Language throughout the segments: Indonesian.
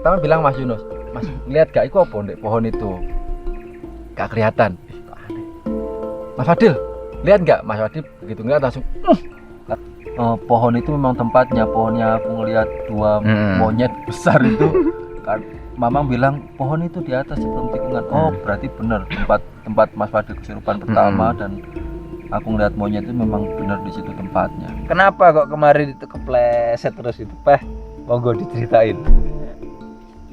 pertama bilang Mas Yunus, Mas ngeliat gak iku apa ndek pohon itu? Gak kelihatan. Kok aneh. Mas Fadil, lihat gak? Mas Fadil begitu ngeliat langsung pohon itu memang tempatnya. Pohonnya aku ngeliat dua monyet besar itu. Kan Mamang bilang pohon itu di atas sebelum tikungan. Oh berarti benar tempat Mas Fadil kesurupan pertama dan aku ngeliat monyet itu memang benar di situ tempatnya. Kenapa kok kemarin itu kepleset terus itu, Peh? Monggo diceritain.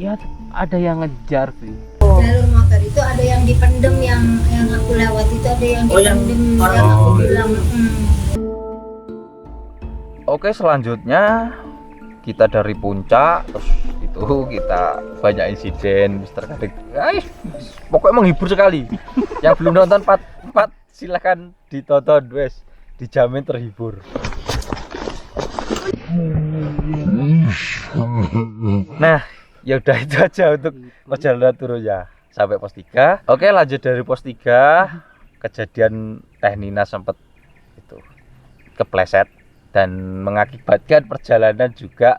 Ya ada yang ngejar sih. Jalur motor itu ada yang dipendem, yang aku lewat itu ada yang dipendem, yang aku bilang. Oke, selanjutnya kita dari puncak terus itu kita banyak insiden terkait. Pokoknya menghibur sekali. Yang belum nonton part silakan ditonton, wes dijamin terhibur. Nah, ya udah itu aja untuk perjalanan turun ya sampai pos 3. Oke, lanjut dari pos 3. Kejadian Teh Nina sempat itu kepleset dan mengakibatkan perjalanan juga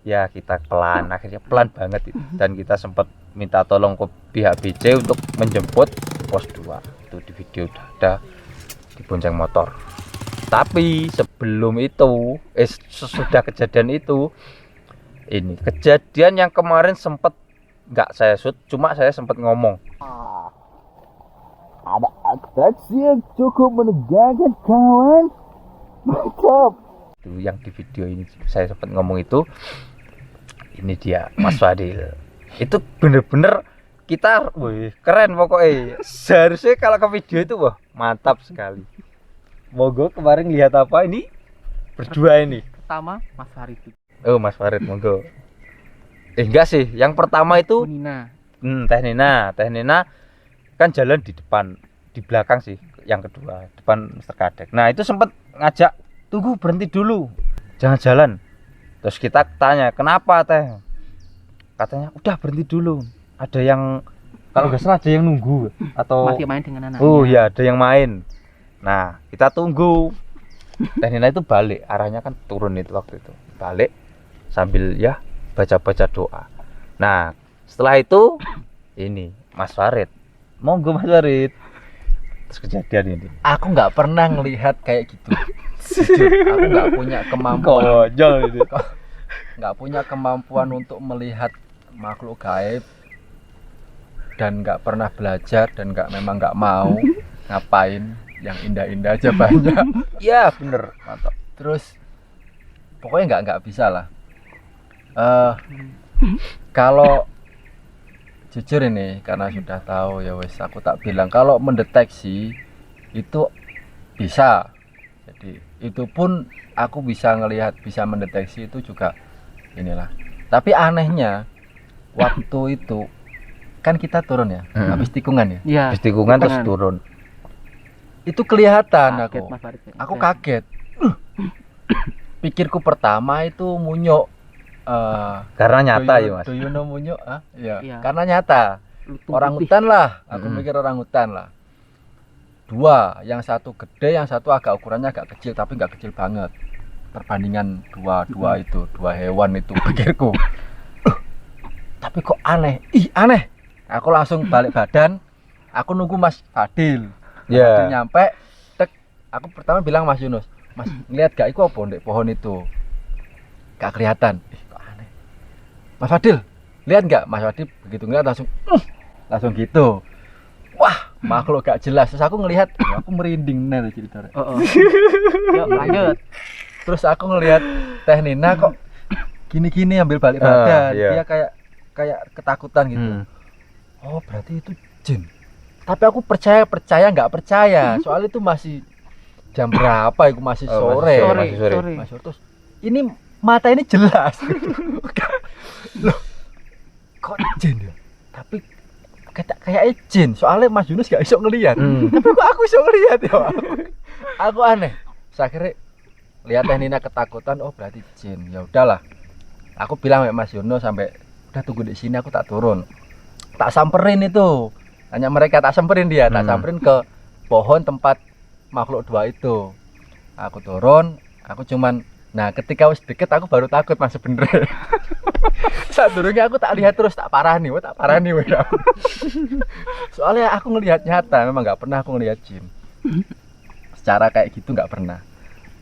ya kita akhirnya pelan banget itu. Dan kita sempat minta tolong ke pihak BC untuk menjemput pos 2. Itu di video udah ada di bonceng motor. Tapi sebelum itu sesudah kejadian itu, ini kejadian yang kemarin sempat nggak saya shoot, cuma saya sempat ngomong. Ada atraksi yang cukup menegangkan kawan. Mantap. Itu yang di video ini saya sempat ngomong itu. Ini dia Mas Fadil. Itu bener-bener kita, wih, keren pokoknya. Seharusnya kalau ke video itu wah mantap sekali. Monggo kemarin lihat apa ini berdua ini. Pertama Mas Farid. Oh Mas Farid monggo. Enggak sih, yang pertama itu Nina. Teh Nina kan jalan di depan, di belakang sih. Yang kedua depan Mr. Kadek. Nah itu sempat ngajak tunggu berhenti dulu, jangan jalan. Terus kita tanya kenapa Teh? Katanya udah berhenti dulu. Ada yang kalau nggak salah ada yang nunggu atau Masih main dengan anaknya. Oh ya ada yang main. Nah kita tunggu. Teh Nina itu balik, arahnya kan turun itu waktu itu. Balik sambil ya baca-baca doa. Nah setelah itu ini Mas Farid. Monggo Mas Farid. Terus kejadian ini. Aku nggak pernah ngelihat kayak gitu. Jujur, aku nggak punya kemampuan. Konyol itu. Nggak punya kemampuan untuk melihat makhluk gaib dan nggak pernah belajar dan memang nggak mau ngapain yang indah-indah aja banyak. Iya bener, mantap. Terus pokoknya nggak bisa lah. Kalau jujur ini karena sudah tahu ya wes aku tak bilang kalau mendeteksi itu bisa. Jadi itu pun aku bisa ngelihat, bisa mendeteksi itu juga inilah. Tapi anehnya waktu itu kan kita turun ya, habis tikungan ya. Iya. Habis tikungan terus turun. Itu kelihatan Kaget, aku. Mas Farid. Aku kaget. Pikirku pertama itu munyuk. Karena nyata ya Mas. Do you know munyuk? Iya. Iya. Karena nyata. Orang hutan lah. Aku mikir orang hutan lah. Dua, yang satu gede, yang satu agak ukurannya agak kecil tapi nggak kecil banget. Perbandingan dua itu, dua hewan itu pikirku. Tapi kok aneh? Aneh. Aku langsung balik badan. Aku nunggu Mas Fadil. Iya. Nyampe, aku pertama bilang Mas Yunus, Mas ngeliat gak iku apa ndek pohon itu? Gak kelihatan. Kok aneh. Mas Fadil, lihat nggak? Mas Fadil begitu ngeliat langsung gitu. Wah, makhluk gak jelas. Terus aku ngelihat, aku merinding nih cerita. Yuk lanjut. Terus aku ngelihat Teh Nina kok gini-gini ambil balik badan. Iya. Dia kayak ketakutan gitu. Oh, berarti itu jin. Tapi aku percaya nggak percaya. Soal itu masih jam berapa? Itu masih sore. Masih sore. Mas terus ini mata ini jelas. Loh, kok jin ya? Tapi kayak jin. Soalnya Mas Yunus gak iso ngelihat. Tapi kok aku iso ngelihat ya? Aku aneh. Saya kira lihat Teh Nina ketakutan. Oh berarti jin. Ya udahlah. Aku bilang sama Mas Yunus sampai udah tunggu di sini. Aku tak turun. Tak samperin itu. Hanya mereka tak samperin dia, tak samperin ke pohon tempat makhluk dua itu. Aku turun, aku cuman, nah ketika wis deket aku baru takut Mas sebenernya. Sadurunge aku tak lihat terus tak parani weh. Soalnya aku ngelihat nyata, memang nggak pernah aku ngelihat jin. Secara kayak gitu nggak pernah.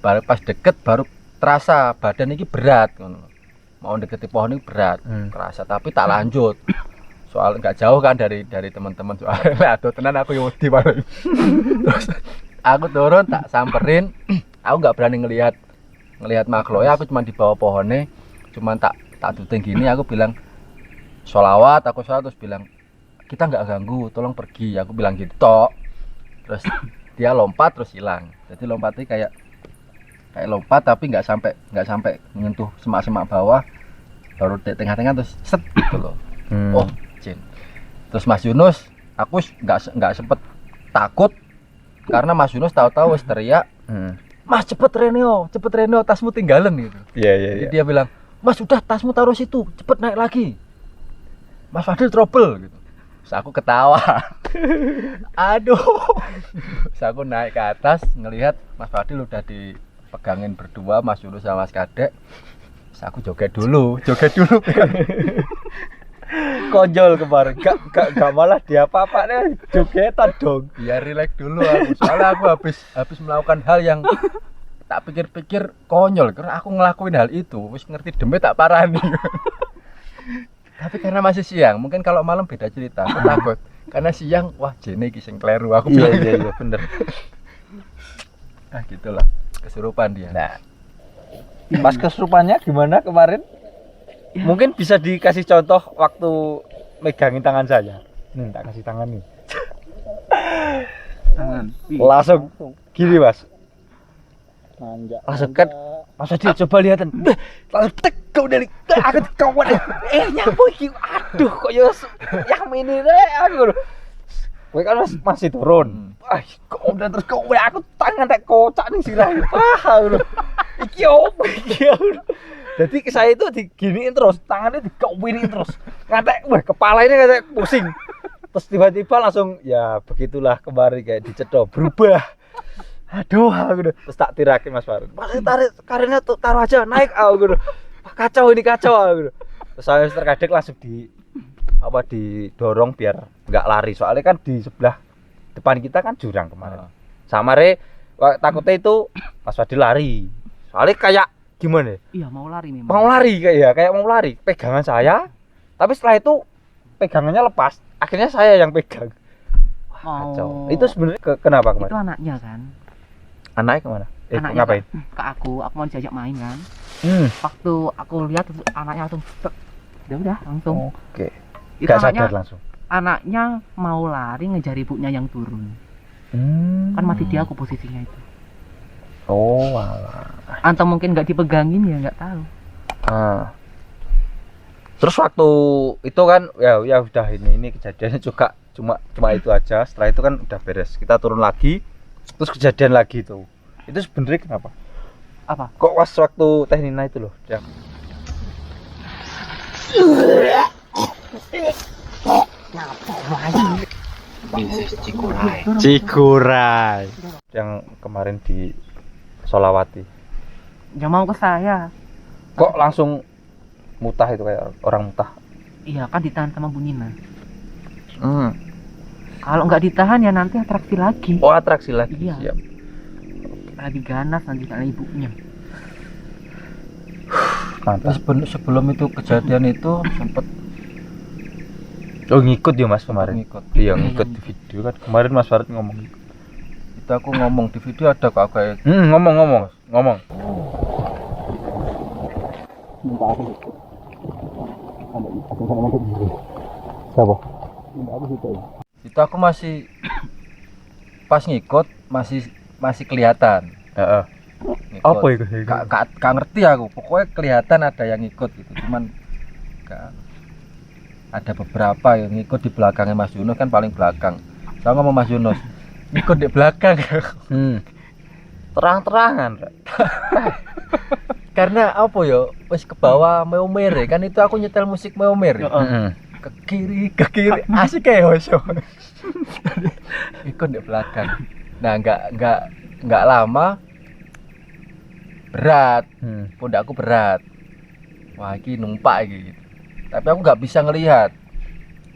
Baru pas deket baru terasa badan ini berat ngono. Mau deketi pohon ini berat, kerasa tapi tak lanjut. Soal nggak jauh kan dari teman-teman, soalnya aduh tenan aku yang wedi paling. Terus aku turun tak samperin, aku nggak berani ngelihat makhluk ya, aku cuma di bawah pohonnya, cuma tak tuting gini, aku bilang sholawat, aku sholat terus bilang kita nggak ganggu, tolong pergi, aku bilang gitu tok. Terus dia lompat terus hilang, jadi lompatnya kayak lompat tapi nggak sampai menyentuh semak bawah, baru di tengah-tengah terus set gitu loh. Oh jin. Terus Mas Yunus, aku nggak sempet takut karena Mas Yunus tahu-tahu wis teriak, Mas cepet Reneo, tasmu tinggalan gitu. Iya. Jadi dia bilang, Mas udah tasmu taruh situ, cepet naik lagi. Mas Fadil trouble gitu. Terus aku ketawa. Aduh. Terus aku naik ke atas ngelihat Mas Fadil udah dipegangin berdua, Mas Yunus sama Mas Kadek. Terus aku joget dulu. Konjol kemarin, gak malah dia apa-apanya jogetan dong. Ya relax dulu aku. Soalnya aku habis melakukan hal yang tak pikir-pikir konyol karena aku ngelakuin hal itu, wis ngerti demi tak parani. Tapi karena masih siang, mungkin kalau malam beda cerita. Aku takut. Karena siang, wah jene iki sing kleru aku bilang. Iya bener. Nah, gitulah. Kesurupan dia. Nah, pas kesurupannya gimana kemarin? Mungkin bisa dikasih contoh waktu megangin tangan saya. Nih, tak kasih tangan nih. Tangan. Langsung gini, Mas. Manja. Langsung kan Mas Adi coba lihatan. Langsung tek kau dari aku kawan. Nyapu iki. Aduh, kok ya yang ini deh aku. Kowe kan masih turun. Kok udah terus kok aku tangan tak kocak ning sirah. Iki opo iki. Jadi saya itu diginiin terus, tangannya dikawinin terus. Ngatek, kepala ini ngatek pusing. Terus tiba-tiba langsung ya begitulah kemarin kayak dicedok, berubah. Aduh, aku udah terus tak tirakin Mas Farun. Mas tarik karirnya tuh taruh aja, naik aku udah. Kacau aku udah. Terus saya terkadek langsung didorong biar nggak lari. Soalnya kan di sebelah depan kita kan jurang kemarin. Samare takutnya itu Mas Fadil lari. Soalnya kayak gimana? Iya, mau lari memang. Kayak mau lari. Pegangan saya, tapi setelah itu pegangannya lepas. Akhirnya saya yang pegang. Wah, kacau. Itu sebenarnya kenapa kemarin? Itu anaknya kan. Anaknya kemana? Anaknya ngapain? Ke aku mau diajak main kan. Waktu aku lihat anaknya langsung udah langsung. Oke. Itu Gak anaknya, sadar langsung. Anaknya mau lari ngejar ibunya yang turun. Kan masih di aku posisinya itu. Oh, alah. Atau mungkin nggak dipegangin ya nggak tahu. Terus waktu itu kan ya udah ini kejadiannya juga cuma itu aja. Setelah itu kan udah beres. Kita turun lagi, terus kejadian lagi itu. Itu sebenarnya kenapa? Apa? Kok pas waktu Teh Nina itu loh, yang Cikurai yang kemarin di Solawati. Dia mau ke saya. Kok langsung mutah itu kayak orang mutah? Iya kan ditahan sama Bu Nina. Kalau nggak ditahan ya nanti atraksi lagi. Oh, atraksi lagi. Iya. Siap. Lagi ganas nanti sama ibunya. Mantap. Sebelum itu kejadian itu sempet ngikut ya Mas kemarin. Iya, ngikut Iya. di video kan. Kemarin Mas Farid ngomong. itu aku ngomong di video ada kok kayak Ngomong. Siapa? itu aku masih pas ngikut masih kelihatan. Heeh. Ngikut. Apa itu? Gak ngerti aku, pokoknya kelihatan ada yang ngikut gitu, cuman ada beberapa yang ngikut di belakangnya Mas Yunus, kan paling belakang. Saya ngomong Mas Yunus ngikut di belakang. Terang-terangan. Karena apa ya, wis ke bawah meomer kan, itu aku nyetel musik meomer. Ke kiri asik kayak hoso. Ikut di belakang. Nah, enggak lama berat. Pundakku berat. wah ini numpak iki gitu. Tapi aku nggak bisa ngelihat.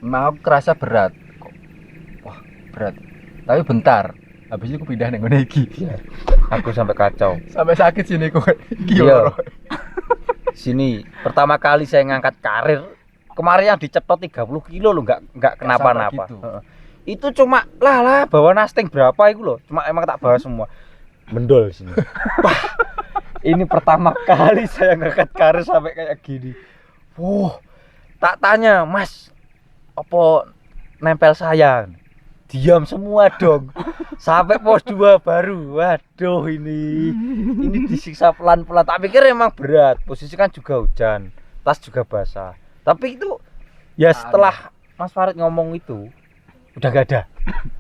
Memang aku kerasa berat. Kok, wah berat. Tapi bentar. Habis itu aku pindah nang ngene iki. Aku sampai kacau. Sampai sakit sini kok. Iki Iya. yo. Sini pertama kali saya ngangkat karir kemarin yang dicetot 30 kilo loh, nggak kenapa-napa. gitu. Heeh. Itu cuma lah bawa nasting berapa itu loh, cuma emang tak bawa semua. Mendol sini. Wah, ini pertama kali saya ngangkat karir sampai kayak gini. Tak tanya, Mas, apa nempel saya? Diam semua dong. Sampai pos 2 baru. Waduh, ini disiksa pelan-pelan. Tak pikir emang berat. Posisi kan juga hujan, tas juga basah. Tapi itu ya setelah Mas Farid ngomong itu udah gak ada.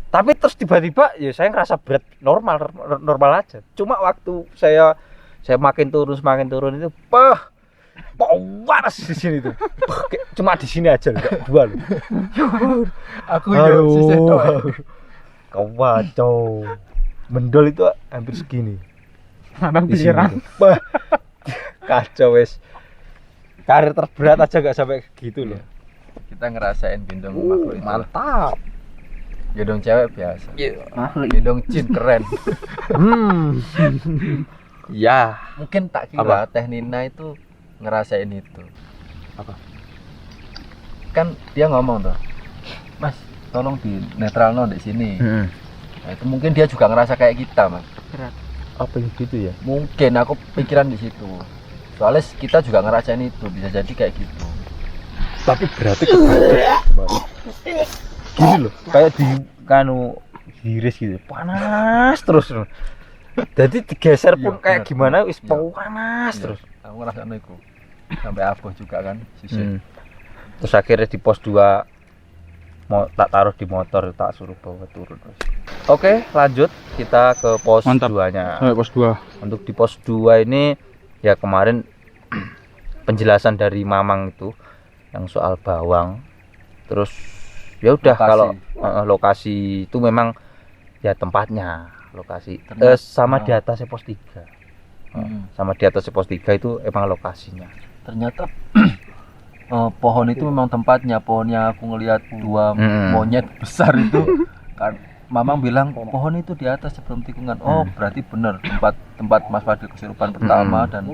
Tapi terus tiba-tiba ya saya ngerasa berat normal aja. Cuma waktu saya makin turun itu panas di sini tuh. Cuma di sini aja enggak dua loh. Aku yo sisih tok. Kacau. Mendol itu hampir segini. Abang Di sini belerang. tuh. Wah, kacau wes. Karir terberat aja gak sampai gitu loh. Kita ngerasain gendong makhluk itu. Mantap. Gendong cewek biasa. Makhluk Gendong jin keren. Ya. Mungkin tak kira Teh Nina itu ngerasain itu. Apa? Kan dia ngomong tuh, Mas, tolong di netralno di sini. Nah, itu mungkin dia juga ngerasa kayak kita, Mas. berat. Apa yang gitu ya? Mungkin aku pikiran di situ. Soalnya kita juga ngerasain itu, bisa jadi kayak gitu. Tapi berarti gini loh, kayak di kanu giris gitu, panas terus. Jadi digeser pun Iya, kayak bener, gimana wis iya. panas Iya, terus. Aku ngerasain itu. Sampai aboh juga kan, sisir. Terus akhirnya di pos 2 mau tak taruh di motor, tak suruh bawa turun. Oke, lanjut kita ke pos 2-nya. Sampai pos 2. Untuk di pos 2 ini ya kemarin penjelasan dari Mamang itu yang soal bawang. Terus ya udah Lokasi. kalau lokasi itu memang ya tempatnya lokasi Ternyata- sama di atasnya pos 3. Sama di atasnya pos 3 itu emang lokasinya. Ternyata pohon itu memang tempatnya. Pohonnya aku ngelihat dua monyet besar itu kan. Mamang bilang pohon itu di atas sebelum tikungan. Oh, berarti benar tempat Mas Fadil kesurupan pertama dan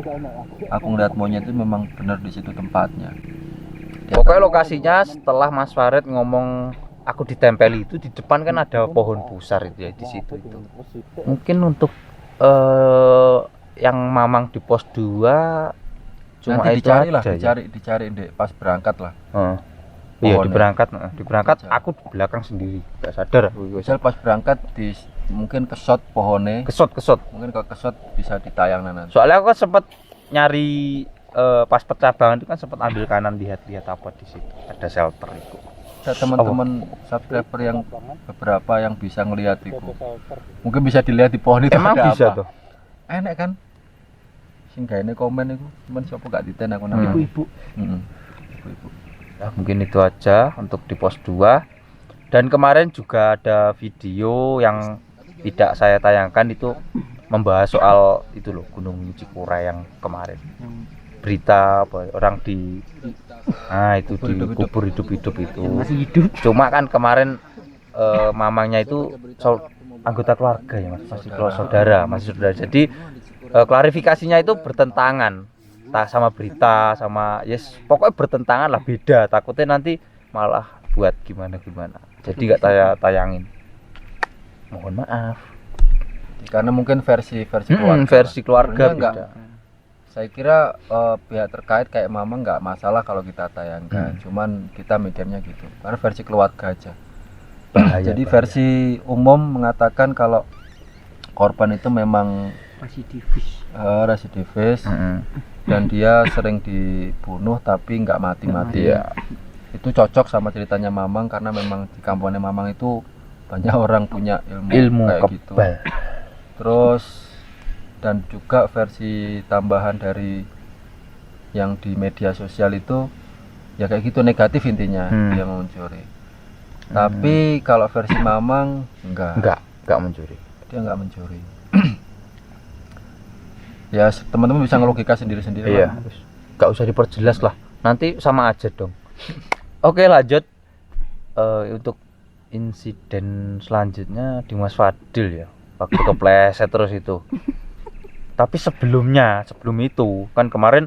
aku ngelihat monyet itu memang benar di situ tempatnya. Di Pokoknya atas- lokasinya setelah Mas Farid ngomong aku ditempeli itu di depan kan ada pohon besar itu ya di situ itu. Mungkin untuk yang Mamang di pos 2 cuma nanti itu dicari lah, aja ya. dicari deh pas berangkat lah. Iya Pohonnya. di berangkat Dicari. aku di belakang sendiri nggak sadar aku. Misal pas berangkat mungkin kesot pohonnya, Kesot mungkin kalau kesot bisa ditayang nanti. soalnya aku kan sempat nyari pas percabangan itu kan sempat ambil kanan lihat-lihat apa di situ ada shelter itu. Ada teman-teman subscriber yang beberapa yang bisa ngelihat itu. Mungkin bisa dilihat di pohon itu Emang ada bisa apa. tuh. Enak kan? Sing gaene komen itu, cuman siapa gak diten aku nang Ibu-ibu. Ibu-ibu. Ya, mungkin itu aja untuk di pos 2. Dan kemarin juga ada video yang tidak saya tayangkan itu membahas soal itu loh Gunung Cikura yang kemarin. Berita apa orang di itu dikubur hidup-hidup itu. Masih hidup. Cuma kan kemarin mamangnya itu anggota keluarga ya Mas, masih saudara. Jadi klarifikasinya itu bertentangan sama berita sama pokoknya bertentangan lah, beda, takutnya nanti malah buat gimana jadi nggak tayangin, mohon maaf Karena mungkin versi keluarga. versi keluarga Sebenarnya beda. Saya kira pihak terkait kayak mama nggak masalah kalau kita tayangkan, cuman kita mikirnya gitu karena versi keluarga aja. Bahaya, Jadi bahaya. versi umum mengatakan kalau korban itu memang residivis dan dia sering dibunuh tapi nggak mati-mati. Iya. Itu cocok sama ceritanya Mamang karena memang di kampungnya Mamang itu banyak orang punya ilmu kayak gitu. kebal. Terus dan juga versi tambahan dari yang di media sosial itu ya kayak gitu, negatif intinya, dia mau mencuri. Tapi kalau versi Mamang enggak mencuri. dia nggak mencuri. Ya teman-teman bisa ngelogika sendiri-sendiri Iya. lah. Gak usah diperjelas lah, nanti sama aja dong. Oke, lanjut. Untuk insiden selanjutnya di Mas Fadil ya, waktu kepleset terus itu. Tapi sebelum itu kan kemarin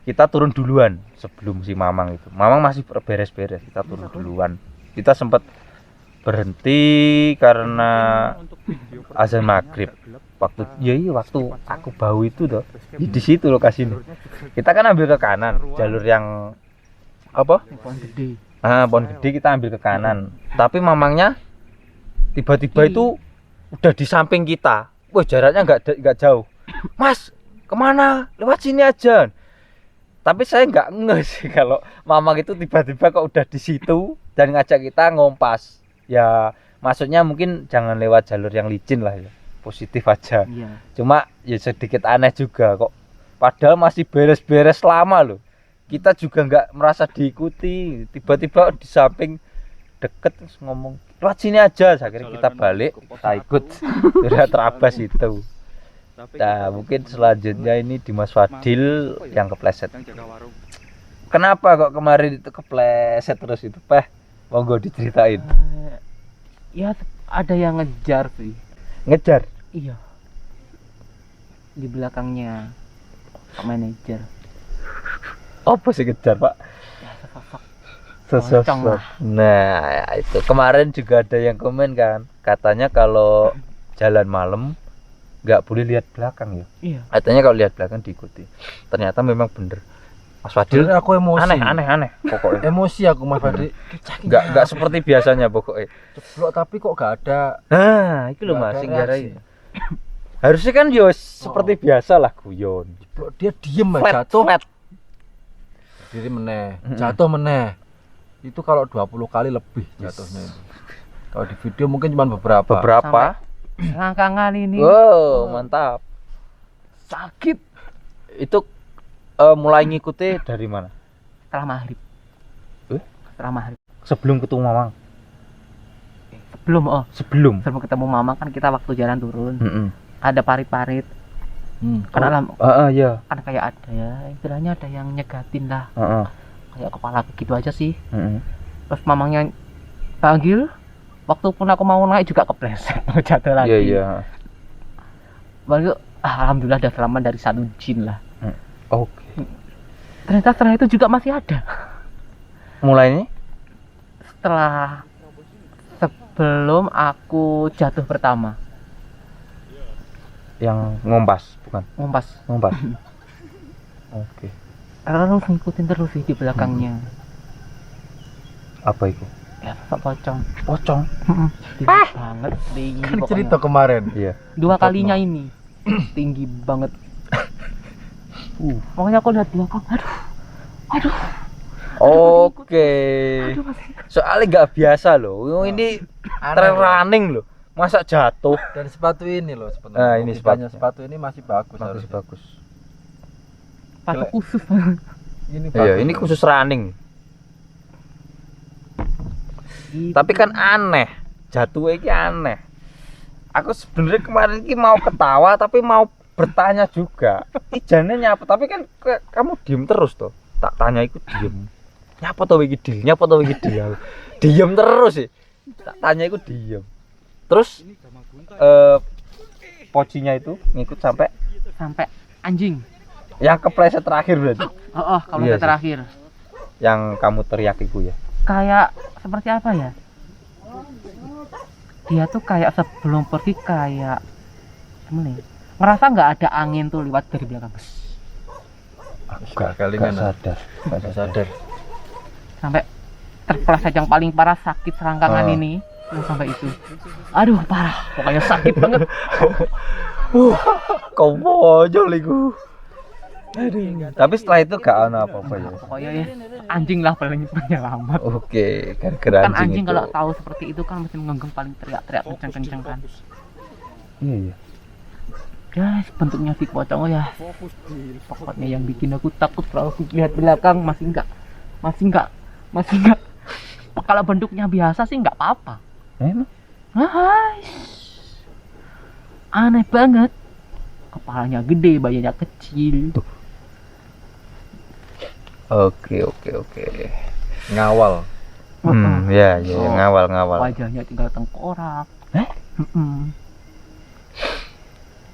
kita turun duluan sebelum si Mamang itu. Mamang masih beres-beres, kita turun duluan. Kita sempat berhenti karena azan maghrib. Waktu aku bau itu tuh di situ lokasinya. Kita kan ambil ke kanan, jalur yang apa? Pohon gede. Pohon gede kita ambil ke kanan. Tapi Mamangnya tiba-tiba itu udah di samping kita. Wah, jaraknya nggak jauh. Mas, kemana? Lewat sini aja. Tapi saya nggak ngeh sih kalau Mamang itu tiba-tiba kok udah di situ dan ngajak kita ngompas. Ya, maksudnya mungkin jangan lewat jalur yang licin lah ya. Positif aja. Iya. Cuma ya sedikit aneh juga kok. Padahal masih beres-beres lama loh. Kita juga nggak merasa diikuti. Tiba-tiba di samping deket terus ngomong, lewat sini aja. Akhirnya kita balik, kita ikut. Sudah terabas itu. Nah, mungkin selanjutnya ini di Mas Fadil yang kepleset. Kenapa kok kemarin itu kepleset terus itu, Peh? Monggo diceritain. Ya ada yang ngejar sih. Ngejar? Iya. Di belakangnya Pak manajer. Apa sih ngejar, Pak? Ya, Sosok. pocong lah. Nah, itu kemarin juga ada yang komen kan, katanya kalau jalan malam nggak boleh lihat belakang ya. Iya. Katanya kalau lihat belakang diikuti. Ternyata memang bener. Mas Fadil Sebenarnya aku emosi. aneh pokoknya. Emosi aku Mas Fadil. Nggak seperti biasanya pokoknya. Ceblok tapi kok gak ada. Nah, itu loh Nggak Mas ada sing reaksi. garai. Harusnya kan yo seperti biasa lah guyon. Ceblok, dia diem Flat, jatuh. flat. Diri meneh, jatuh meneh. Itu kalau 20 kali lebih jatuhnya itu. Kalau di video mungkin cuma beberapa. Selangkangan ini Wow, mantap. sakit Itu mulai ngikuti dari mana? setelah maghrib. Setelah maghrib. Sebelum ketemu Mamang. Sebelum Sebelum. ketemu mama kan kita waktu jalan turun Heeh. ada parit-parit. Kan alam Iya. kan kayak ada ya istilahnya ada yang nyegatin lah. Heeh. Kayak kepala gitu aja sih. Heeh. Terus mamangnya panggil. Waktu pun aku mau naik juga kepleset mau jatuh lagi. Iya. Baru alhamdulillah ada selamat dari satu jin lah. Oke. Ternyata setelah itu juga masih ada. Mulainya Setelah sebelum aku jatuh pertama yang ngompas, bukan? ngompas. Oke. Terus ngikutin terus sih di belakangnya. Apa itu? Ya sosok pocong. Pocong. Tinggi banget, tinggi Kan pokoknya. cerita kemarin. Iya. Dua kalinya ini tinggi banget. Pokoknya aku lihat belakang, aduh, Oke. aduh masih. Soalnya nggak biasa loh. Ini trail running loh. Masa jatuh? Dan sepatu ini loh sebenarnya. Nah, ini Logikanya sepatunya. sepatu ini masih bagus. harusnya. Bagus. Sepatu khusus. Ini Iya, bagus. ini khusus running. Gitu. Tapi kan aneh. Jatuh ini aneh. Aku sebenarnya kemarin ini mau ketawa tapi mau bertanya juga. Ijane nyapa tapi kan kamu diem terus tuh. Tak tanya iku diem. Nyapa to iki Dil? Diem terus sih. Tak tanya iku diem. Terus pocinya itu ngikut sampai sampai anjing. yang kepleset terakhir berarti. Kalau Iya yang sih. terakhir Yang kamu teriak itu ya. kayak seperti apa ya? Dia tuh kayak sebelum pergi kayak gimana ya? Ngerasa nggak ada angin tuh lewat dari belakang. Gak kalingan. sadar. Gak sadar. Sampai terpeleset yang paling parah sakit selangkangan Ah. ini. Sampai itu. Aduh, parah. Pokoknya sakit banget. Kau bojol iku. Tapi setelah itu gak ada apa-apa ya. Pokoknya ya, anjing lah paling penyelamat. Oke, gara-gara Kan anjing itu. kalau tahu seperti itu kan mesti menggenggung paling teriak-teriak kenceng-kenceng kan. Iya. Ya bentuknya si pocong ya. Pokoknya yang bikin aku takut kalau aku lihat belakang masih enggak. Kalau bentuknya biasa sih enggak apa-apa. Emang? Hai. Aneh banget. Kepalanya gede, badannya kecil. Oke. Ngawal. Ya, Oh. ngawal. Wajahnya tinggal tengkorak.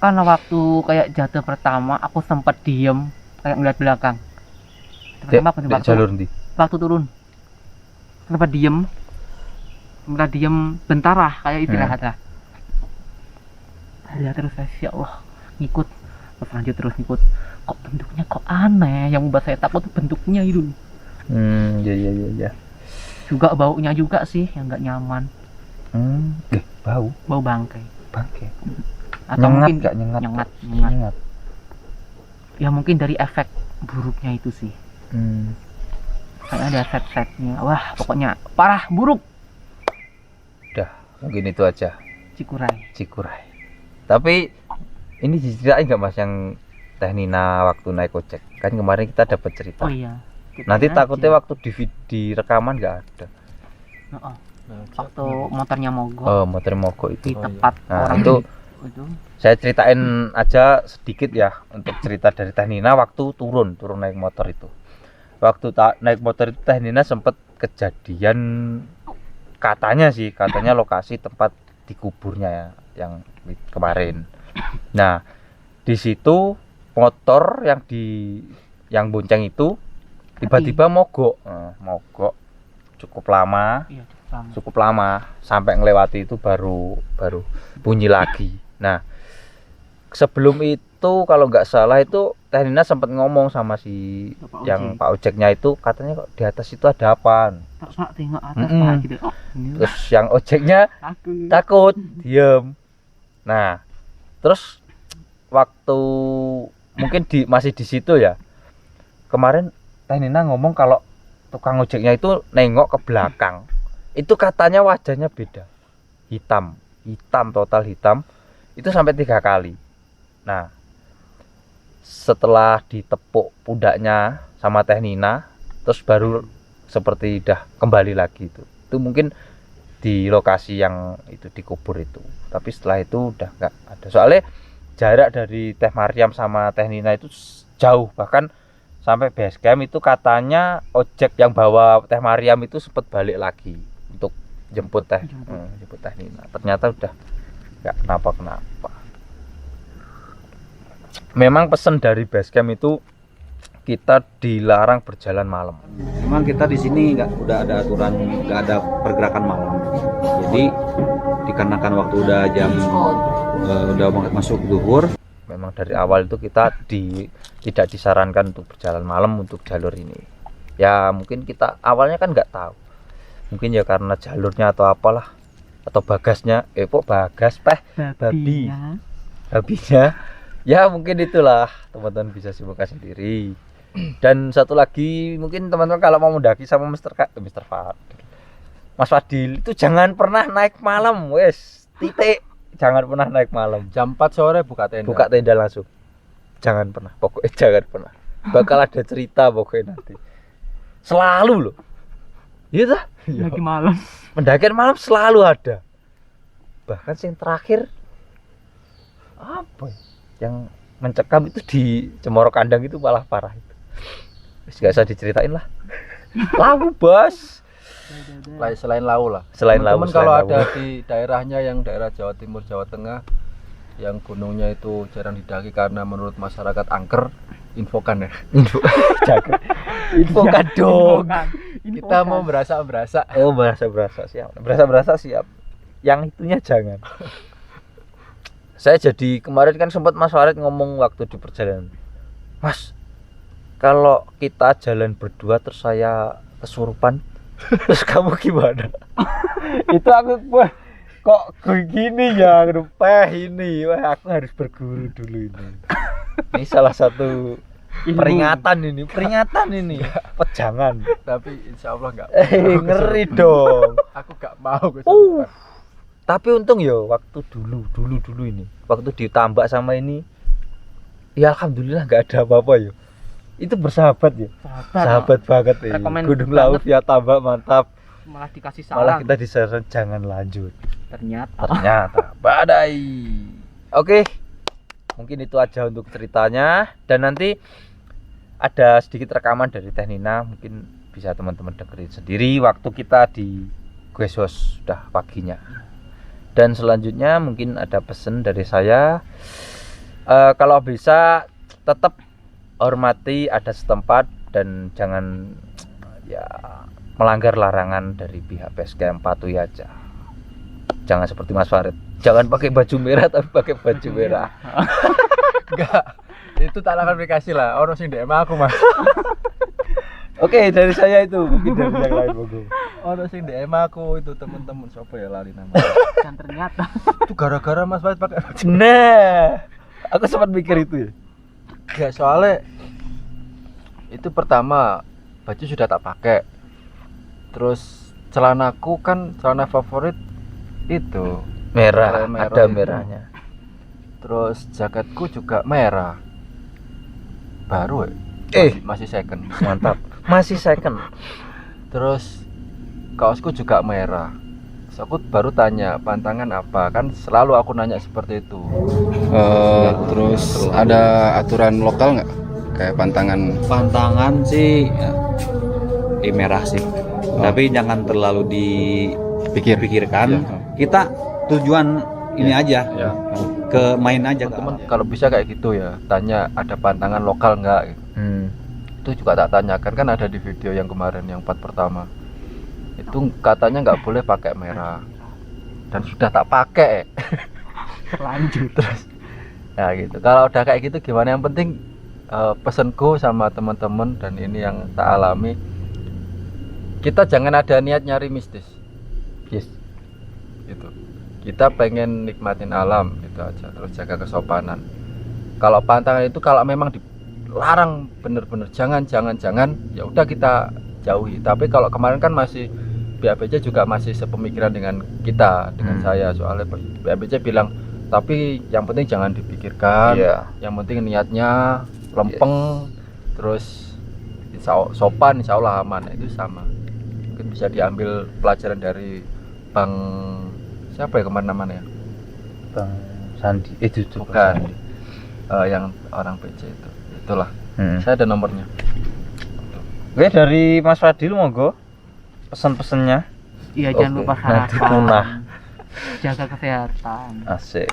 Karena waktu kayak jatuh pertama aku sempat diem kayak ngeliat belakang. Pertama aku Dek jalur ndi? waktu turun sempat diem bentar lah kayak istirahat lah. Lihat terus saya, ya Allah, ngikut terus lanjut terus ngikut. Kok bentuknya kok aneh, yang membuat saya takut tuh bentuknya itu. Ya. Juga baunya juga sih yang nggak nyaman, Bau bangkai. bangke. Atau Nyengat mungkin gak nyengat? nyengat. Ya mungkin dari efek buruknya itu sih. Kayak ada set-setnya. Wah, pokoknya parah, buruk. Udah, mungkin itu aja. Cikuray. Tapi ini diceritain nggak Mas yang Teh Nina waktu naik ojek? Kan kemarin kita dapat cerita. Oh iya. Nanti Ceritain takutnya aja. waktu di rekaman nggak ada. Heeh. Nah, Waktu motornya mogok Oh, motor mogok di itu. tempat Nah, orang itu itu. saya ceritain aja sedikit ya untuk cerita dari Teh Nina waktu turun naik motor itu. Waktu naik motor itu Teh Nina sempat kejadian katanya lokasi tempat dikuburnya ya yang kemarin. Nah, di situ motor yang bonceng itu tiba-tiba mogok Iya, cukup lama sampai ngelewati itu baru bunyi lagi. Nah, sebelum itu kalau nggak salah itu Teh Nina sempat ngomong sama si Bapak yang ojek. Pak ojeknya itu, katanya kok di atas itu ada apaan. Tak tengok atas Mm-mm. Pak gitu. Oh, ini Terus yang ojeknya aku. takut, diem. Nah, terus waktu mungkin masih di situ ya. Kemarin Teh Nina ngomong kalau tukang ojeknya itu nengok ke belakang. Itu katanya wajahnya beda. Hitam, total hitam. Itu sampai 3 kali. Nah, setelah ditepuk pundaknya sama Teh Nina, terus baru seperti udah kembali lagi itu. Itu mungkin di lokasi yang itu dikubur itu. Tapi setelah itu udah nggak ada. Soalnya jarak dari Teh Maryam sama Teh Nina itu jauh, bahkan sampai base camp itu katanya ojek yang bawa Teh Maryam itu sempat balik lagi untuk jemput Teh Nina. Ternyata udah nggak kenapa-kenapa. Memang pesan dari base camp itu kita dilarang berjalan malam. Memang kita di sini udah ada aturan, nggak ada pergerakan malam. Jadi dikarenakan waktu udah jam udah masuk zuhur, Memang dari awal itu kita tidak disarankan untuk berjalan malam untuk jalur ini. Ya mungkin kita awalnya kan nggak tahu. Mungkin ya karena jalurnya atau apalah, atau bagasnya, babinya. Ya mungkin itulah, teman-teman bisa simpulkan sendiri. Dan satu lagi mungkin teman-teman kalau mau mendaki sama Mr. Fadil, Mas Fadil itu jangan pernah naik malam, wes titik. Jangan pernah naik malam. Jam 4 sore buka tenda. Buka tenda langsung. Jangan pernah, pokoknya jangan pernah. Bakal ada cerita pokoknya nanti. Selalu loh. Iya dah. Lagi malam. Pendakian malam selalu ada. Bahkan yang terakhir apa ya? Yang mencekam itu di Cemoro Kandang itu malah parah itu. Gak usah diceritain lah. Lalu bos. Selain lau lah. Selain Teman-teman laut, kalau selain ada laut. di daerahnya yang daerah Jawa Timur, Jawa Tengah yang gunungnya itu jarang didaki karena menurut masyarakat angker, infokan ya. Infokan dong. Kita mau berasa Oh, berasa siap. Berasa siap. Yang itunya jangan. Saya jadi kemarin kan sempat Mas Farid ngomong waktu di perjalanan. Mas, kalau kita jalan berdua terus saya kesurupan, terus kamu gimana? Itu aku kok gini ya, ini. Wah, aku harus berguru dulu ini. Ini salah satu peringatan ini. Pejangan. tapi insya Allah nggak. Ngeri dong. Aku nggak mau kesurupan. Tapi untung ya waktu dulu ini, waktu ditambak sama ini, ya alhamdulillah nggak ada apa-apa ya. Itu bersahabat ya. Sahabat banget ya. Rekomen Gunung Laut ya tambak mantap. Malah dikasih Malah saran. kita disaran jangan lanjut. Ternyata Badai. Oke. Mungkin itu aja untuk ceritanya, dan nanti ada sedikit rekaman dari Teh Nina, mungkin bisa teman-teman dengerin sendiri waktu kita di Guesos sudah paginya. Dan selanjutnya mungkin ada pesan dari saya, kalau bisa tetap hormati adat setempat dan jangan ya melanggar larangan dari pihak basecamp, patuhi aja. Jangan seperti Mas Farid, jangan pakai baju merah tapi pakai baju merah. Enggak. Itu tak klarifikasi lah, orang sing DM aku, Mas. Oke, dari saya itu, mungkin dari yang lain Bogo. Orang sing DM aku itu teman-teman siapa ya lali namanya. Dan ternyata Itu gara-gara Mas Farid pakai baju. Nah, aku sempat mikir itu ya. Enggak, soalnya itu pertama baju sudah tak pakai. Terus celanaku kan celana favorit itu Merah, merah ada itu. merahnya. Terus jaketku juga merah. Baru ya? Masih second. Mantap. Masih second. Terus kaosku juga merah. Terus aku baru tanya pantangan apa, kan selalu aku nanya seperti itu. Terus ada aturan lokal nggak kayak pantangan? Pantangan sih ya, di merah sih. Tapi jangan terlalu dipikirkan. Kita tujuan ini aja. Ya. Ke main aja Teman-teman kalau bisa kayak gitu ya, tanya ada pantangan lokal nggak gitu. Itu juga tak tanyakan, kan ada di video yang kemarin yang part pertama. Itu katanya nggak boleh pakai merah. Dan sudah tak pakai. lanjut. Terus ya gitu. Kalau udah kayak gitu gimana, yang penting pesenku sama teman-teman dan ini yang tak alami, kita jangan ada niat nyari mistis. Yes. Gitu. Kita pengen nikmatin alam gitu aja, terus jaga kesopanan. Kalau pantangan itu kalau memang dilarang bener-bener jangan ya udah kita jauhi. Tapi kalau kemarin kan masih BAPC juga masih sepemikiran dengan kita, dengan saya, soalnya BAPC bilang tapi yang penting jangan dipikirkan, yang penting niatnya lempeng, terus sopan, insya Allah aman. Itu sama, mungkin bisa diambil pelajaran dari Bang siapa ya kemarin namanya? Bang Sandi. Itu tuh Bukan. Yang orang PC itu. Itulah. Saya ada nomornya. Oke, dari Mas Fadil monggo pesan-pesannya. Iya, jangan lupa Nanti punah. sarapan. Jaga kesehatan. Asik.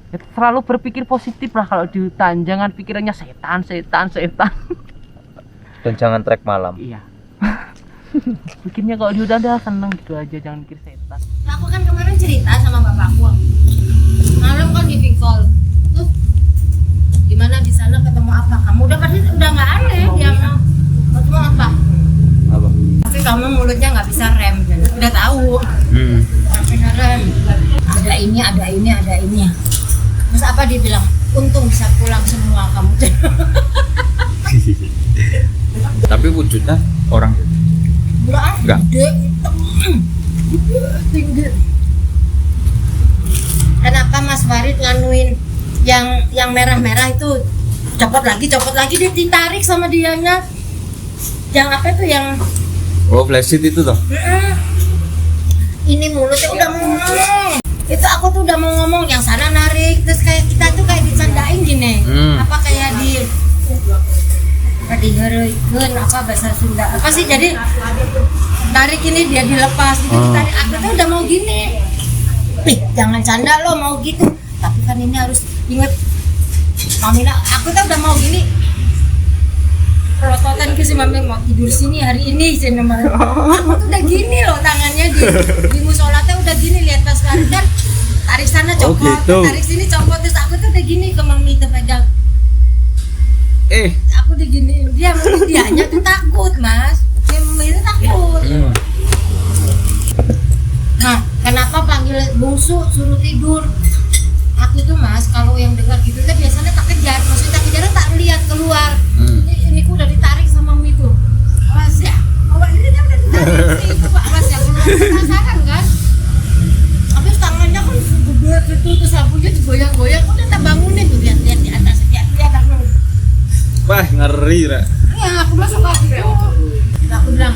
Itu selalu berpikir positif lah kalau di hutan, jangan pikirannya setan. Dan jangan trek malam. Iya. Pikirnya kalau di hutan dah seneng gitu aja, jangan mikir setan. Aku kan kemarin cerita sama bapakku. Malam kan di Pinkol. Terus gimana di sana ketemu apa? Kamu udah nggak aneh dia mau ketemu apa? Apa? Tapi kamu mulutnya nggak bisa rem, udah tahu. Nggak bisa rem. Ada ini. Terus apa dia bilang? Untung bisa pulang semua kamu. Tapi wujudnya orang gitu. Enggak. Gede, hitam, tinggi. Kenapa Mas Farid nganuin yang merah-merah itu? Copot lagi dia ditarik sama dianya. Yang apa itu yang Oh, flash sheet itu toh. ini mulutnya udah ngomong. Itu aku tuh udah mau ngomong, yang sana narik, terus kayak kita tuh kayak dicandain gini. Apa kayak diheroikun apa bahasa Sunda apa sih, jadi tarik ini dia dilepas gitu, ditarik. Aku tuh udah mau gini, jangan canda lo mau gitu, tapi kan ini harus inget Mamina, aku tuh udah mau gini pelototan ke si Mami, mau tidur sini hari ini sih namanya. Aku tuh udah gini loh tangannya di musola tuh udah gini, lihat pas kan tarik sana copot, tarik sini copot, terus aku tuh udah gini ke Mami tuh pegang. Aku diginiin dianya tuh takut Mas, dia itu takut. Nah, kenapa panggil bungsu suruh tidur? Aku tuh Mas, kalau yang dengar gitu kan biasanya tak kejar, maksudnya tak kejar tak lihat keluar. Ini ku udah ditarik sama Mami tuh. Awas ya, awak ini kan udah ditarik sih, coba awas ya, keluar penasaran kan? Habis tangannya kan gede gitu, terus lampunya digoyang-goyang, udah tak bangunin tuh, lihat di atas, lihat aku. Wah, ngeri, Ra. Ya, aku bilang suka gitu. Aku bilang,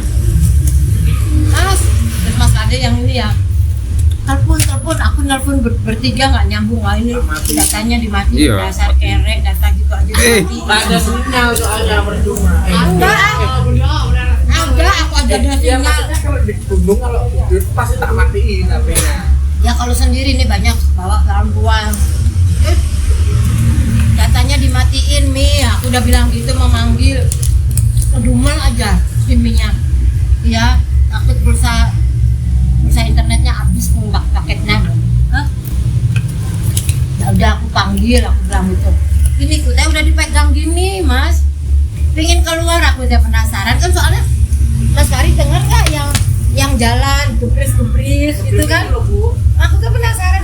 Mas, terus Mas Kade yang ini ya, telepon aku nelpon bertiga nggak nyambung. Wah ini datanya dimatiin, Iya. dasar kerek data gitu aja dimatiin. Ada sinyal soalnya berdua. Enggak, aku aja ada sinyal. Kalau di gunung kalau tidur pasti tak matiin HP-nya. Ya kalau sendiri nih banyak bawa gangguan. Datanya dimatiin Mi, aku udah bilang gitu mau manggil. Kedumel aja SIM-nya. Ya, takut pulsa internetnya habis nggak paketnya. Hah? Ya udah aku panggil, aku bilang gitu. Ini kutanya udah dipegang gini, Mas. Pengen keluar, aku udah penasaran kan soalnya Mas Fari denger nggak yang jalan gubris gitu kan? Aku tuh penasaran.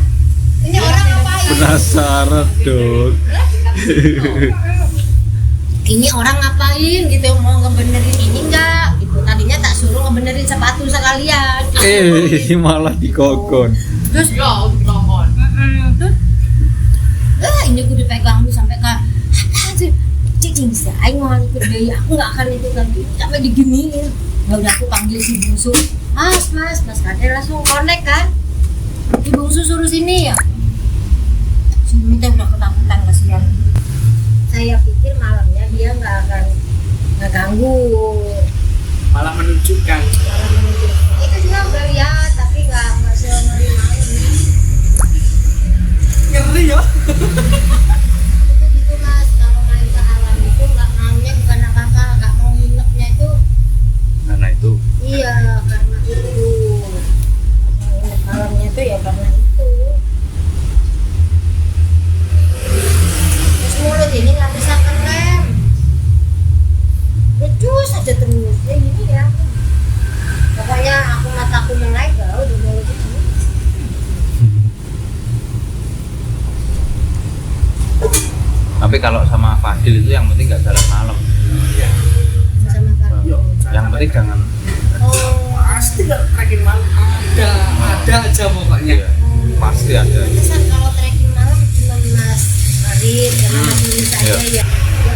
Ini orang ngapain? Penasaran dong. Ini orang ngapain gitu, mau ngebenerin ini enggak gitu. Tadinya tak suruh ngebenerin sepatu sekalian. Ini malah dikokon. Terus terus ini gue dipegang lu sampai ke cicing sih, aing mau ikut deh, aku nggak akan ikut lagi sampai diginiin. Ya udah aku panggil si bungsu, mas Kader langsung connect kan, si bungsu suruh sini ya. Si Mita udah ketakutan kasihan. Saya pikir malamnya dia nggak akan ngeganggu, Malah menunjukkan. malah menunjuk. Itu juga udah lihat tapi nggak sengeri malam. Ngeri ya. Itu gitu mas, kalau main ke alam itu nggak maunya bukan apa-apa, nggak mau nginepnya itu. Karena itu Iya, karena itu. Nginep malamnya itu ya karena itu. Terus mulut ini nggak bisa ngerem. Becus aja terus, ya gini ya. Pokoknya mataku melek, ya udah mulut itu. tapi kalau sama Fadil itu yang penting nggak jalan malam. Sama kamu. Yang penting jangan Pasti nggak terakhir malam ada aja pokoknya. iya, pasti ada. Misal kalau trekking malam cuma Mas Farid sama Mas Yunus aja ya. Ya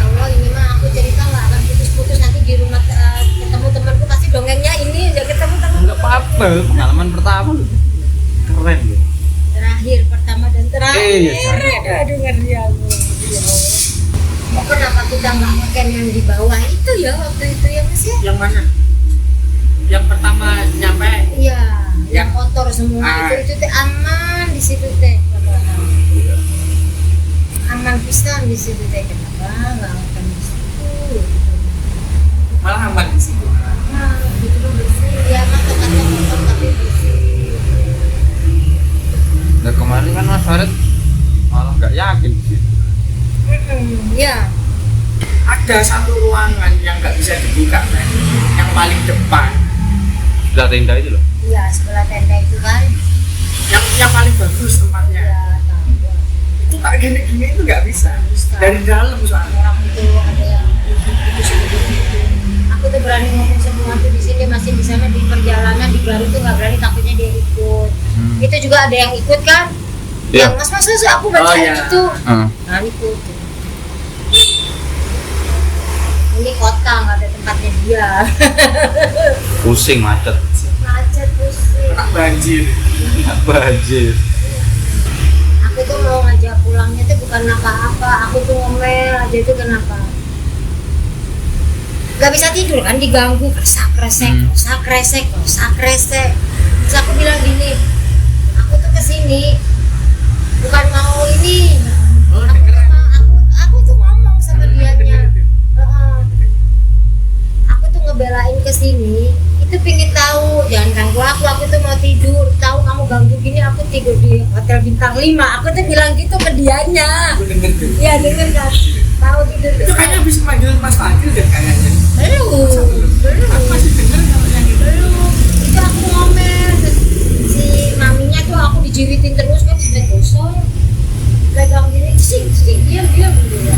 Allah ini mah aku cerita nggak akan putus-putus nanti di rumah ketemu temanku pasti dongengnya ini ya ketemu teman Nggak apa-apa, pengalaman pertama keren ya. terakhir pertama dan terakhir. Iya, Aduh ngeri aku. Ya Allah. Kok kenapa kita nggak makan yang di bawah itu ya waktu itu ya Mas ya? Yang mana? Yang pertama nyampe. Iya, yang Yang- kotor semua itu teh aman di situ teh. Aman pisan di situ teh, kenapa nggak makan di situ? Malah aman di situ. Nah, gitu bersih ya kan kata kotor tapi bersih. Nah kemarin kan Mas Farid malah nggak yakin sih. Ya, Ada satu ruangan yang nggak bisa dibuka, men. Yang paling depan. Sudah tenda itu loh. iya sebelah tenda itu kan. Yang paling bagus tempatnya. Ya, tahu. Itu tak gini-gini itu nggak bisa. Dari dalam soalnya. Orang itu ada yang gitu. Aku tuh berani ngomong semua tuh di sini masih di sana di perjalanan di baru tuh nggak berani takutnya dia ikut. Itu juga ada yang ikut kan? Iya. Yang mas aku baca Oh, iya. itu. Nah ikut. Ini kota nggak ada tempatnya dia. Pusing macet. Macet pusing. Kena banjir. Banjir. Aku tuh mau ngajak pulangnya tuh bukan apa-apa. Aku tuh ngomel aja itu kenapa? Gak bisa tidur kan diganggu kersak kresek. Terus aku bilang gini, aku tuh kesini bukan mau ini. Oh, dengeran. Aku tuh ngomong sama dianya. Aku tuh ngebelain kesini itu pengen tahu jangan ganggu aku tuh mau tidur, tahu kamu ganggu gini aku tidur di hotel bintang 5. Aku tuh bilang gitu ke dianya. Aku denger tuh. Ya denger kan, tahu tidur di Itu kayaknya habis manggil Mas Fadil deh kayaknya. Aku masih denger kalau yang itu. belum itu aku ngomel terus si maminya tuh aku dijiritin terus kan udah kosong pegang gini sing diam gitu ya.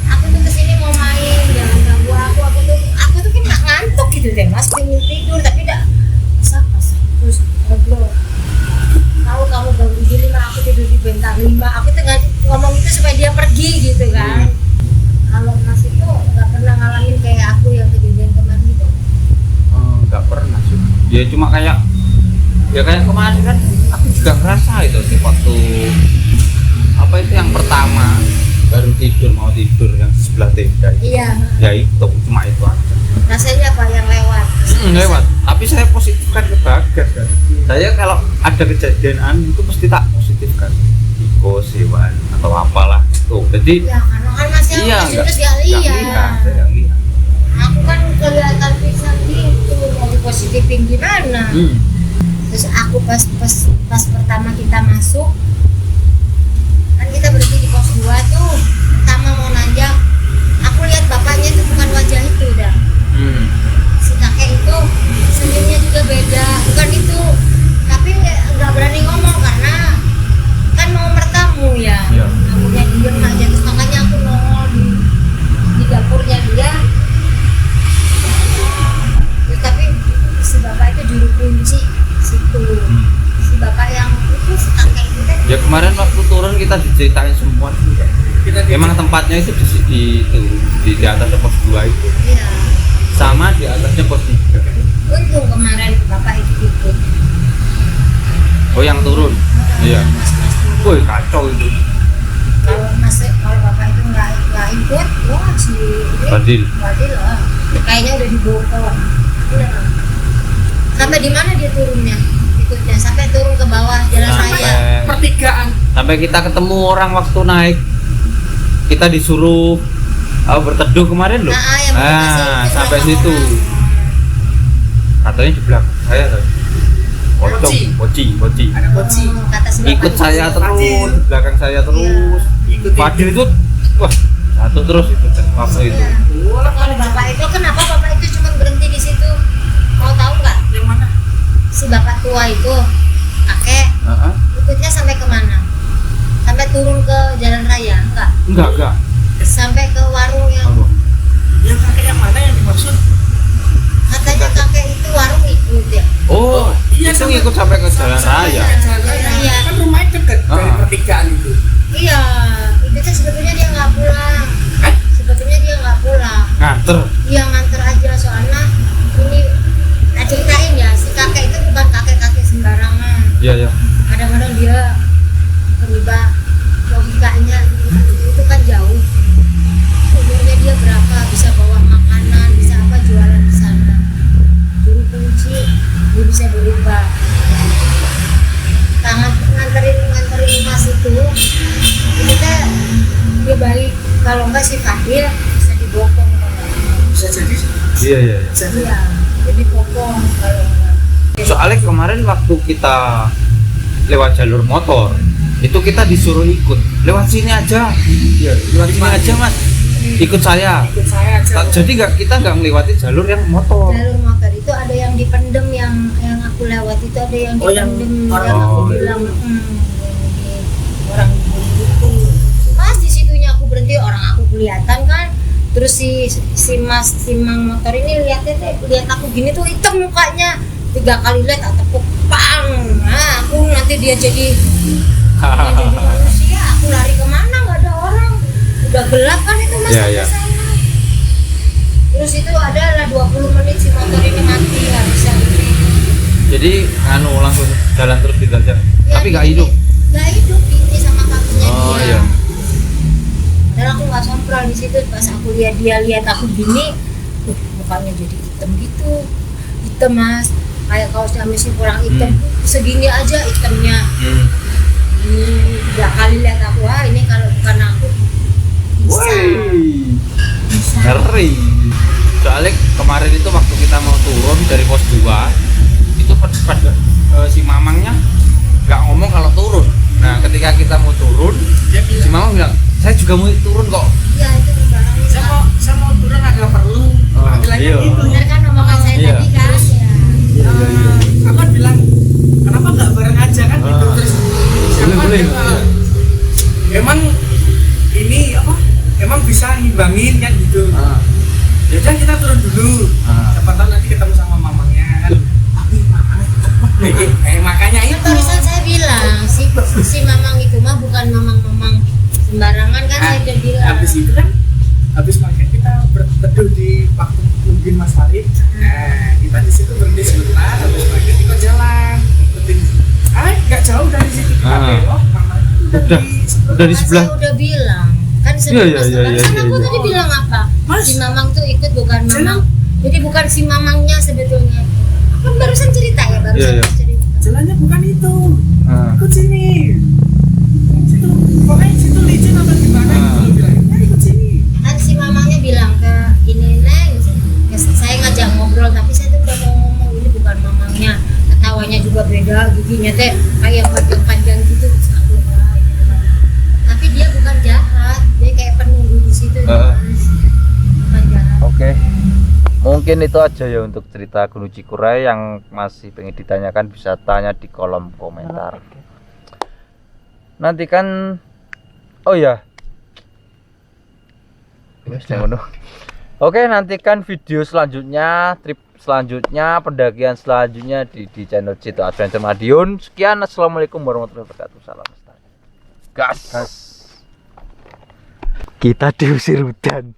Aku tuh kesini mau main jangan ganggu aku tuh kan nggak ngantuk gitu deh mas pengen tidur tapi udah sak terus ngobrol tahu kamu ganggu gini mah aku tidur di bintang 5 aku tuh nggak ngomong itu supaya dia pergi gitu kan. Kalau mas itu nggak pernah ngalamin kayak aku yang kejadian kemarin itu. Nggak pernah sih. Dia cuma kayak Ya kayak kemarin kan aku juga ngerasa itu di waktu apa itu yang pertama baru tidur mau tidur yang sebelah tenda itu. Iya. Ya itu cuma itu aja. Rasanya apa yang lewat? Lewat. Tapi saya positifkan ke Bagas kan. Saya kalau ada kejadian itu pasti tak positifkan. Ikut hewan atau apalah itu. Jadi Ya karena kan masih iya masih enggak terus gak lihat. saya nggak lihat. Aku kan kelihatan pisan gitu, mau dipositifin gimana? Terus aku pas pertama kita masuk, kan kita berhenti di pos 2 tuh. Pertama mau nanjak, aku lihat bapaknya itu bukan wajah itu udah. Si kakek itu senyumnya juga beda, bukan itu. Tapi nggak berani ngomong karena kan mau bertamu ya. Iya. Akunya diem aja, terus makanya aku nongol di dapurnya dia. Terus tapi si bapak itu juru kunci situ. Si bapak yang itu si kakek itu kan. Ya kemarin waktu turun kita diceritain semua juga. Emang tempatnya itu di atas pos 2 itu. Iya. Sama di atasnya pos 3. Untung kemarin bapak itu ikut. Oh yang turun. Iya. Mas turun. Woi kacau itu. Kalau bapak itu nggak ikut, wah si Fadil. lah. Kayaknya udah dibongkar. Beneran. Sampai di mana dia turunnya? Ikutnya sampai turun ke bawah jalan raya. Pertigaan. Sampai kita ketemu orang waktu naik. Kita disuruh berteduh kemarin loh. Yang itu sampai berapa situ. orang? Katanya di belakang saya tadi. Poci. Ada kunci. Kata si bapak Ikut itu. saya terus, di belakang saya terus. Ikutin. Fadil itu wah, satu terus itu waktu itu. Iya. Kalau bapak itu kenapa bapak itu cuma berhenti di situ? Mau tahu nggak? Yang mana? Si bapak tua itu kakek ikutnya sampai kemana? Sampai turun ke jalan raya? Enggak. Sampai ke warung yang Yang kakek yang mana yang dimaksud? katanya kakek itu warung ikut ya. Oh, Iya, itu sampai- ngikut sampai ke jalan raya. Jalan raya. Kan rumahnya deket dari pertigaan itu. Iya, itu tuh sebetulnya dia nggak pulang. Sebetulnya dia nggak pulang. Nganter. Dia nganter aja soalnya ini. Nah ceritain ya, si kakek itu bukan kakek sembarangan. Iya. Kadang-kadang dia berubah logikanya itu kan jauh. Umurnya dia berapa, bisa bawa makanan, bisa apa jualan di sana. Juru kunci dia bisa berubah. Nganterin mas itu teh dia balik. Kalau enggak si Fadil bisa dibokong. Bisa jadi. Iya. Iya, jadi bokong kalau enggak. Soalnya kemarin waktu kita lewat jalur motor, itu kita disuruh ikut. Lewat sini aja. Iya, lewat sini aja, Mas. Ikut saya. Ikut saya aja. Jadi kita nggak melewati jalur yang motor. Jalur motor itu ada yang dipendem, yang aku lewat itu ada yang Oh, yang dipendem, orang yang aku oh, bilang orang itu. Pas di situnya aku berhenti, orang aku kelihatan kan. Terus si mang motor ini lihat aku gini tuh hitam mukanya. 3 kali lihat tepuk pang. Nah, aku nanti dia jadi manusia. Aku lari kemana, nggak ada orang. Udah gelap kan itu mas Iya. ke sana. Terus itu adalah 20 menit si motor ini mati, nggak bisa ini. Jadi langsung jalan terus gitu aja. Tapi nggak hidup. Nggak hidup ini sama kakinya Oh, dia. iya. Padahal aku nggak sompral di situ. Pas aku lihat aku gini, mukanya jadi hitam gitu, hitam mas. Kayak kaosnya masih kurang hitam, segini aja hitamnya. 3 kali lihat aku, wah ini kalau bukan aku bisa. Ngeri. Soalnya kemarin itu waktu kita mau turun dari pos 2 itu pada si mamangnya nggak ngomong kalau turun. Nah ketika kita mau turun, si mamang bilang saya juga mau turun kok. Ya itu barangnya. Saya mau turun agak perlu. Bilangnya iya. gitu. Bener kan omongan saya Iya. tadi kan? Ya. Aku kan bilang kenapa nggak bareng aja kan gitu terus. Siapa Boleh. dia, emang ini apa? Emang bisa ngimbangin kan gitu. Ya udah kita turun dulu. Siapa tahu nanti ketemu sama mamangnya kan. Tapi mamangnya cepet. Makanya Kan itu. barusan saya bilang si mamang itu mah bukan mamang sembarangan kan saya udah bilang. Habis itu kan habis makan kita berteduh di waktu nungguin Mas Farid. Nah, kita di situ berhenti sebentar, habis makan kita jalan. Udah di sebelah. Saya udah bilang kan sebelum Iya, Mas iya, Lebaran iya, kan iya, aku iya. tadi bilang apa? Mas. Si Mamang tuh ikut bukan Mamang. Jadi bukan si Mamangnya sebetulnya. Kan barusan cerita ya, barusan Iya, iya. cerita. Jalannya bukan itu. Ah. Ikut sini. Situ, pokoknya situ licin apa gimana Ah. gitu bilang. Nah, ikut sini. Kan si Mamangnya bilang ke ini Neng, ya, saya ngajak ngobrol tapi saya tuh udah mau ngomong ini bukan Mamangnya. Ketawanya juga beda, giginya teh kayak panjang-panjang gitu. Terus aku, "Wah, ini bukan." Tapi dia bukan jahat, dia kayak penunggu di situ. Mas. Bukan jahat. Oke. Mungkin itu aja ya untuk cerita Gunung Cikuray. Yang masih pengen ditanyakan bisa tanya di kolom komentar. Nanti kan, oh ya, oke, nantikan video selanjutnya, trip selanjutnya, pendakian selanjutnya di channel Cito Adventure Madiun. Sekian, assalamualaikum warahmatullahi wabarakatuh. Salam lestari. Gas. Kita diusir hutan.